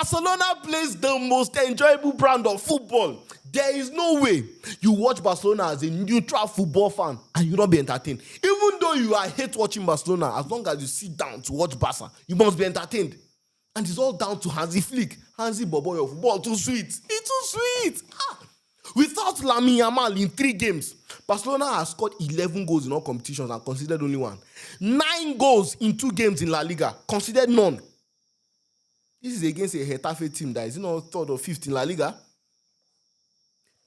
Barcelona plays the most enjoyable brand of football. There is no way you watch Barcelona as a neutral football fan and you not be entertained. Even though you hate watching Barcelona, as long as you sit down to watch Barca, you must be entertained. And it's all down to Hansi Flick. Hansi Bobo, your football too sweet. It's too sweet. Without Lamine Yamal in 3 games, Barcelona has scored 11 goals in all competitions and considered only 1. 9 goals in 2 games in La Liga, considered none. This is against a Getafe team that is not 3rd or 5th in La Liga.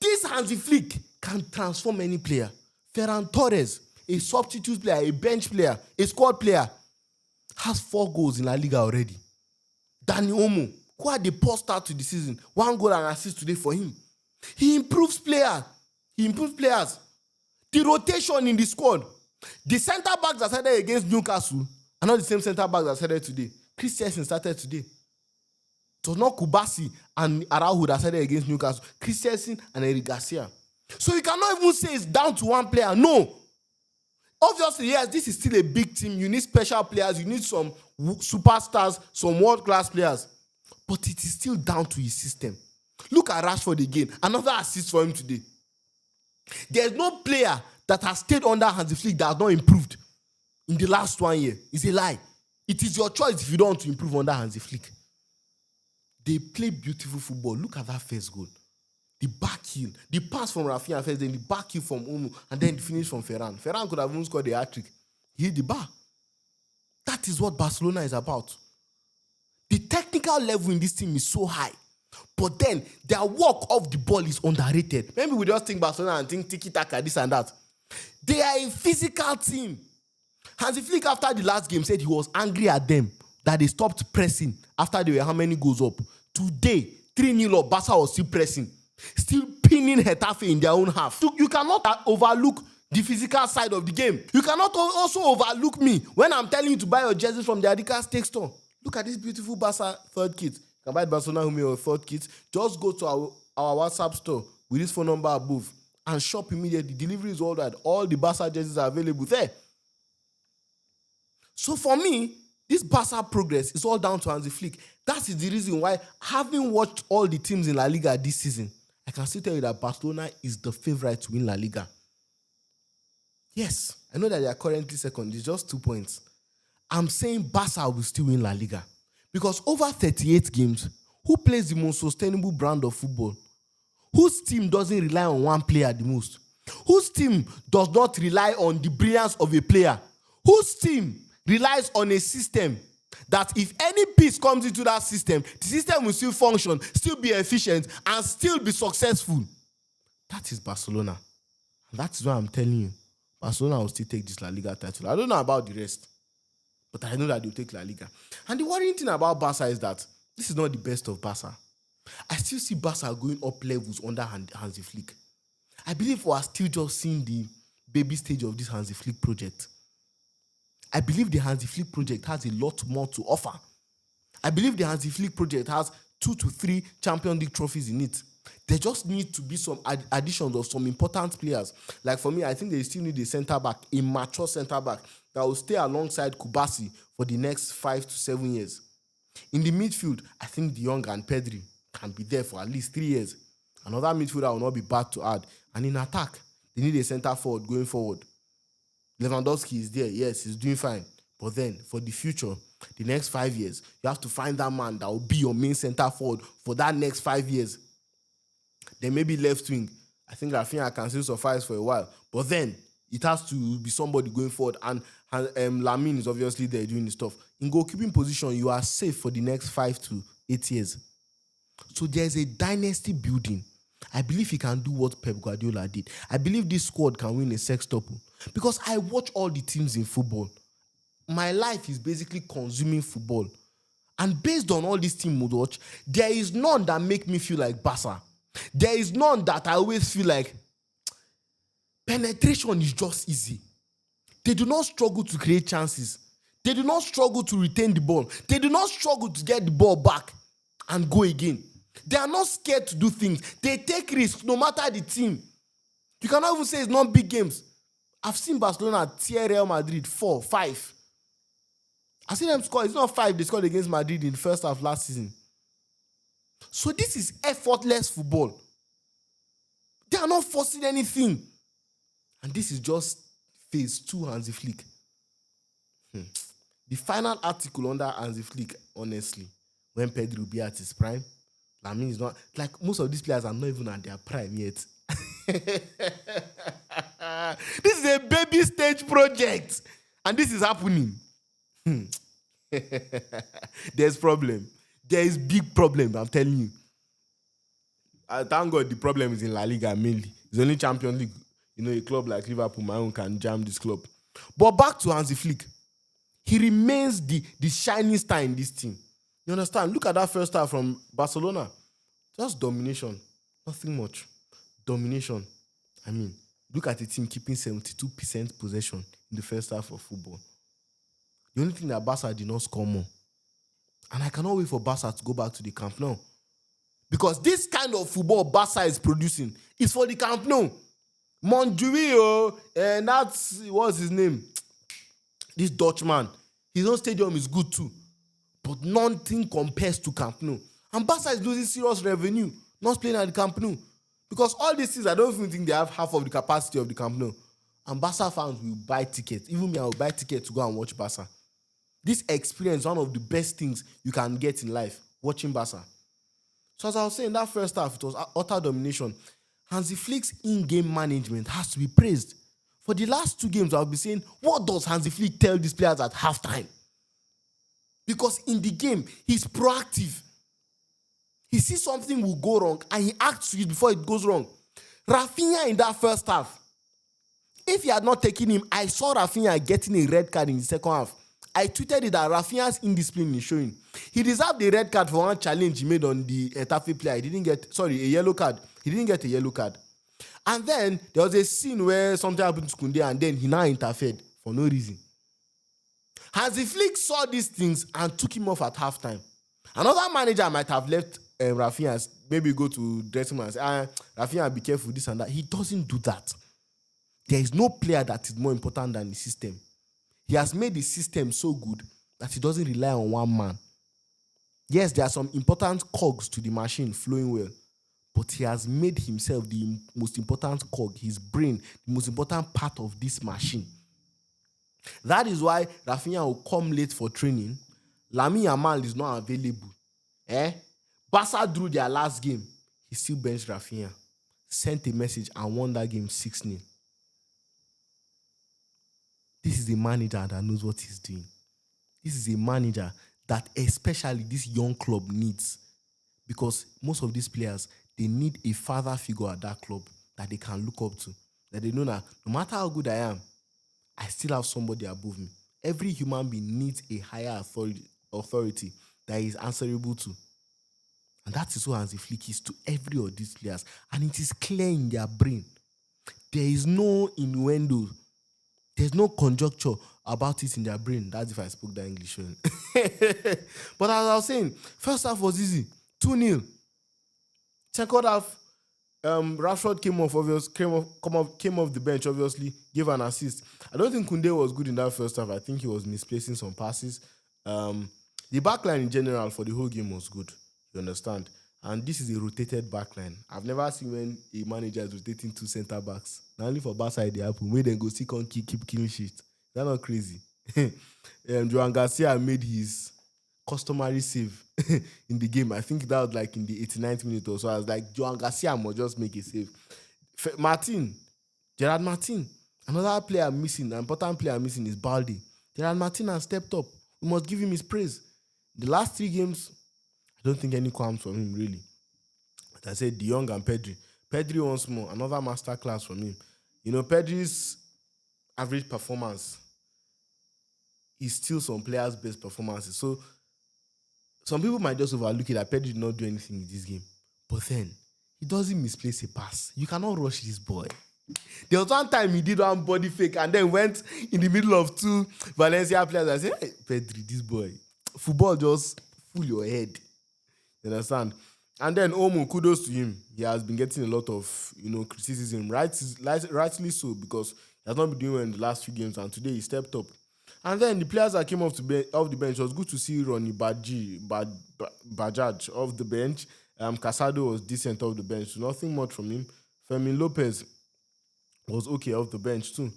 This Hansi Flick can transform any player. Ferran Torres, a substitute player, a bench player, a squad player, has 4 goals in La Liga already. Dani Olmo, who had a poor start to the season, 1 goal and assist today for him. He improves players. The rotation in the squad. The centre-backs that started against Newcastle are not the same centre-backs that started today. Christensen started today. It was not Kubasi and Araujo that started against Newcastle. Christensen and Eric Garcia. So you cannot even say it's down to one player. No. Obviously, yes, this is still a big team. You need special players. You need some superstars, some world-class players. But it is still down to his system. Look at Rashford again. Another assist for him today. There's no player that has stayed under Hansi Flick that has not improved in the last 1 year. It's a lie. It is your choice if you don't want to improve under Hansi Flick. They play beautiful football. Look at that first goal. The back heel. The pass from Rafinha first, then the back heel from Olmo, and then the finish from Ferran. Ferran could have even scored the hat-trick. He hit the bar. That is what Barcelona is about. The technical level in this team is so high. But then, their work off the ball is underrated. Maybe we just think Barcelona and think tiki-taka, this and that. They are a physical team. Hansi Flick, after the last game, said he was angry at them that they stopped pressing after they were how many goals up. Today, 3-0 up, Barca was still pressing. Still pinning Getafe in their own half. You cannot overlook the physical side of the game. You cannot also overlook me when I'm telling you to buy your jerseys from the Adidas Steak Store. Look at this beautiful Barca 3rd kit. You can buy Barcelona Home or 3rd kit. Just go to our WhatsApp store with this phone number above and shop immediately. Delivery is all that. All the Barca jerseys are available there. So for me, this Barca progress is all down to Hansi Flick. That is the reason why, having watched all the teams in La Liga this season, I can still tell you that Barcelona is the favourite to win La Liga. Yes, I know that they are currently second. It's just 2 points. I'm saying Barca will still win La Liga. Because over 38 games, who plays the most sustainable brand of football? Whose team doesn't rely on one player the most? Whose team does not rely on the brilliance of a player? Whose team relies on a system that if any piece comes into that system, the system will still function, still be efficient, and still be successful? That is Barcelona. And that is why I'm telling you, Barcelona will still take this La Liga title. I don't know about the rest, but I know that they'll take La Liga. And the worrying thing about Barca is that this is not the best of Barca. I still see Barca going up levels under Hansi Flick. I believe we are still just seeing the baby stage of this Hansi Flick project. I believe the Hansi Flick project has a lot more to offer. I believe the Hansi Flick project has 2 to 3 Champions League trophies in it. There just need to be some additions of some important players. Like for me, I think they still need a centre-back, a mature centre-back that will stay alongside Kubasi for the next 5 to 7 years. In the midfield, I think De Jong and Pedri can be there for at least 3 years. Another midfielder will not be bad to add. And in attack, they need a centre-forward going forward. Lewandowski is there. Yes, he's doing fine. But then, for the future, the next 5 years, you have to find that man that will be your main centre-forward for that next 5 years. Then maybe left wing. I think Rafinha can still suffice for a while. But then, it has to be somebody going forward. And Lamine is obviously there doing the stuff. In goalkeeping position, you are safe for the next 5 to 8 years. So there's a dynasty building. I believe he can do what Pep Guardiola did. I believe this squad can win a sextuple. Because I watch all the teams in football. My life is basically consuming football. And based on all these teams we watch, there is none that make me feel like Barca. There is none that I always feel like penetration is just easy. They do not struggle to create chances. They do not struggle to retain the ball. They do not struggle to get the ball back and go again. They are not scared to do things. They take risks no matter the team. You cannot even say it's not big games. I've seen Barcelona tear Real Madrid 4, 5. I've seen them score. It's not 5 they scored against Madrid in the first half last season. So this is effortless football. They are not forcing anything. And this is just phase 2 Hansi Flick. The final article under Hansi Flick, honestly, when Pedro will be at his prime, Lamine is not, like most of these players are not even at their prime yet. This is a baby stage project. And this is happening. There's problem. There is big problem, I'm telling you. Thank God the problem is in La Liga mainly. It's only Champions League. A club like Liverpool, my own, can jam this club. But back to Hansi Flick. He remains the shining star in this team. You understand? Look at that first half from Barcelona. Just domination. Nothing much. Domination. I mean, look at the team keeping 72% possession in the first half of football. The only thing that Barca did not score more. And I cannot wait for Barca to go back to the Camp Nou. Because this kind of football Barca is producing is for the Camp Nou. Monjuio, and what's his name? This Dutchman. His own stadium is good too. But nothing compares to Camp Nou. And Barca is losing serious revenue not playing at the Camp Nou. Because all these things, I don't even think they have half of the capacity of the Camp Nou. And Barca fans will buy tickets. Even me, I will buy tickets to go and watch Barca. This experience is one of the best things you can get in life, watching Barca. So as I was saying, that first half, it was utter domination. Hansi Flick's in-game management has to be praised. For the last 2 games, I'll be saying, what does Hansi Flick tell these players at halftime? Because in the game, he's proactive. He sees something will go wrong and he acts to it before it goes wrong. Rafinha in that first half, if he had not taken him, I saw Rafinha getting a red card in the second half. I tweeted it that Rafinha's indiscipline is showing. He deserved a red card for one challenge he made on the Etafe player. He didn't get, a yellow card. He didn't get a yellow card. And then there was a scene where something happened to Koundé and then he now interfered for no reason. Hansi Flick saw these things and took him off at halftime. Another manager might have left Rafinha, maybe go to dressing room and say, Rafinha, be careful, this and that. He doesn't do that. There is no player that is more important than the system. He has made the system so good that he doesn't rely on one man. Yes, there are some important cogs to the machine flowing well, but he has made himself the most important cog, his brain, the most important part of this machine. That is why Rafinha will come late for training. Lamine Yamal is not available. Barca drew their last game. He still benched Rafinha. Sent a message and won that game 6-0. This is a manager that knows what he's doing. This is a manager that especially this young club needs. Because most of these players, they need a father figure at that club that they can look up to. That they know that no matter how good I am, I still have somebody above me. Every human being needs a higher authority that he is answerable to. And that is what Hansi Flick is to every of these players. And it is clear in their brain. There is no innuendo. There's no conjecture about it in their brain. That's if I spoke that English. But as I was saying, first half was easy. 2-0. Second half, Rashford came off the bench, obviously, gave an assist. I don't think Koundé was good in that first half. I think he was misplacing some passes. The backline in general for the whole game was good. You understand? And this is a rotated backline. I've never seen when a manager is rotating 2 centre backs. Not only for Barca, they happen. When they go see keep clean sheet. That's not crazy. Joan Garcia made his customary save in the game. I think that was like in the 89th minute or so. I was like, Joan Garcia must just make a save. Gerard Martin. Another player missing, an important player missing is Balde. Gerard Martin has stepped up. We must give him his praise. The last 3 games, I don't think any qualms from him, really. Like I said, De Jong and Pedri. Pedri once more, another masterclass from him. Pedri's average performance is still some players' best performances. So, some people might just overlook it that Pedri did not do anything in this game. But then, he doesn't misplace a pass. You cannot rush this boy. There was one time he did one body fake and then went in the middle of 2 Valencia players. I said, hey, Pedri, this boy. Football just fool your head. You understand? And then Omo, kudos to him. He has been getting a lot of, criticism, rightly so, because he has not been doing well in the last few games, and today he stepped up. And then the players that came off the bench, it was good to see Ronnie Bajaj off the bench. Casado was decent off the bench. So nothing much from him. Fermin Lopez was okay off the bench too.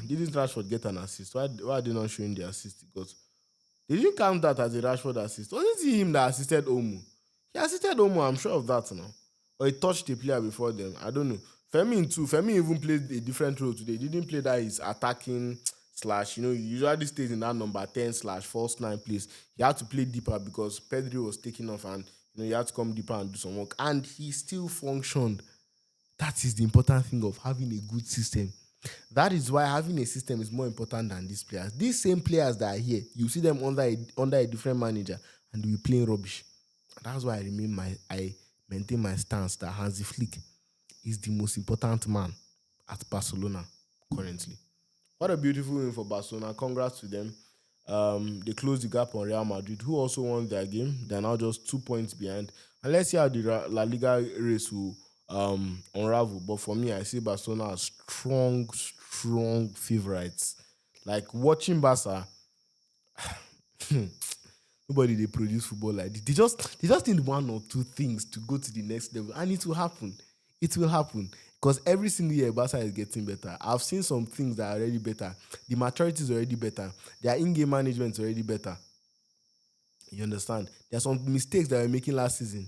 Didn't Rashford get an assist? Why are they not showing the assist? Because they didn't count that as a Rashford assist. Wasn't it him that assisted Omu? He assisted Omu, I'm sure of that now. Or he touched the player before them. I don't know. Femi too. Femi even played a different role today. He didn't play that his attacking slash, he usually stays in that number 10 slash false nine place. He had to play deeper because Pedri was taking off and he had to come deeper and do some work. And he still functioned. That is the important thing of having a good system. That is why having a system is more important than these players. These same players that are here, you see them under a different manager and they will playing rubbish. And that's why I maintain my stance that Hansi Flick is the most important man at Barcelona currently. What a beautiful win for Barcelona. Congrats to them. They closed the gap on Real Madrid, who also won their game. They're now just 2 points behind. And let's see how the La Liga race will unravel. But for me, I see Barcelona as strong favorites. Like watching Barca, nobody they produce football like this. They just need one or two things to go to the next level, and it will happen. It will happen because every single year Barca is getting better. I've seen some things that are already better. The maturity is already better. Their in-game management is already better. You understand? There are some mistakes that they were making last season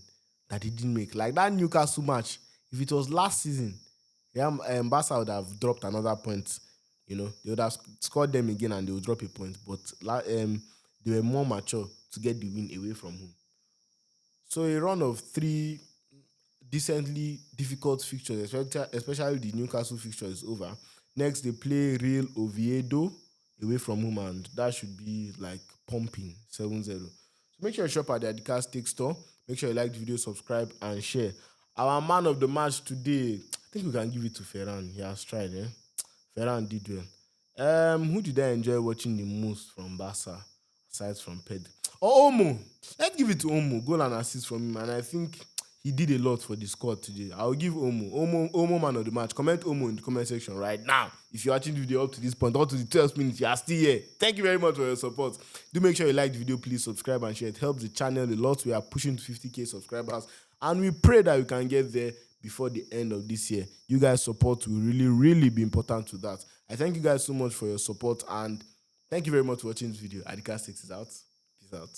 that they didn't make, like that Newcastle match. If it was last season, Barca would have dropped another point. They would have scored them again and they would drop a point. But they were more mature to get the win away from home. So a run of 3 decently difficult fixtures, especially the Newcastle fixture, is over. Next, they play Real Oviedo away from home, and that should be like pumping 7-0. So make sure you shop at the Adika Steak Store. Make sure you like the video, subscribe, and share. Our man of the match today, I think we can give it to Ferran. He has tried, Ferran did well. Who did I enjoy watching the most from Barca, aside from Pedri? Oh, Omo. Let's give it to Omo. Goal and assist from him, and I think he did a lot for the squad today. I'll give Omo man of the match. Comment Omo in the comment section right now. If you're watching the video up to this point, up to the 12 minutes, you are still here. Thank you very much for your support. Do make sure you like the video, please subscribe and share. It helps the channel a lot. We are pushing to 50k subscribers, and we pray that we can get there before the end of this year. You guys' support will really be important to that. I thank you guys so much for your support, and thank you very much for watching this video. Adika 6 is out. Peace out.